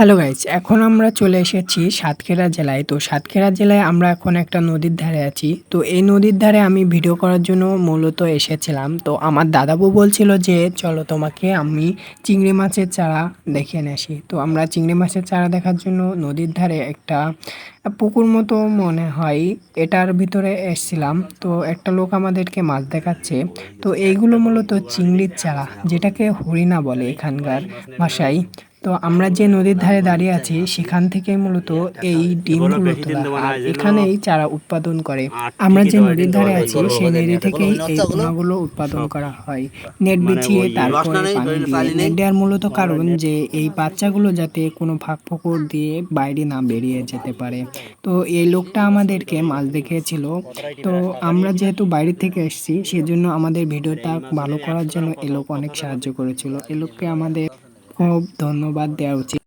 Hello guys, এখন আমরা চলে এসেছি সাতক্ষীরা জেলায়। তো সাতক্ষীরা জেলায় আমরা এখন একটা নদীর ধারে আছি। তো এই নদীর ধারে আমি ভিডিও করার জন্য মূলত এসেছিলাম। তো আমার দাদাবু বলছিল যে চলো তোমাকে আমি চিংড়ি মাছের চারা দেখিয়ে নিয়ে আসি। তো আমরা চিংড়ি মাছের চারা দেখার জন্য নদীর ধারে একটা পুকুর মতো মনে হয় এটার ভিতরে এসছিলাম। তো একটা লোক আমাদেরকে মাছ দেখাচ্ছে। তো এইগুলো মূলত চিংড়ির চারা, যেটাকে হরিণা বলে এখানকার ভাষায়। তো আমরা যে নদীর ধারে দাঁড়িয়ে আছি সেখান থেকে মূলত এই ডিমগুলো তোলা আর এখানেই চারা উৎপাদন করে। আমরা যে নদীর ধারে আছি সেই নদী থেকেই এই পোনাগুলো উৎপাদন করা হয় নেট বিছিয়ে, তারপরে পানি দিয়ে। নেট দেওয়ার মূলত কারণ যে এই বাচ্চাগুলো যাতে কোনো ফাঁক ফোকর দিয়ে বাইরে না বেরিয়ে যেতে পারে। তো এই লোকটা আমাদেরকে মাছ দেখিয়েছিল। তো আমরা যেহেতু বাইরে থেকে এসেছি সেজন্য আমাদের ভিডিওটা ভালো করার জন্য এই লোক অনেক সাহায্য করেছিল। এই লোককে আমাদের খুব ধন্যবাদ দেওয়া উচিত।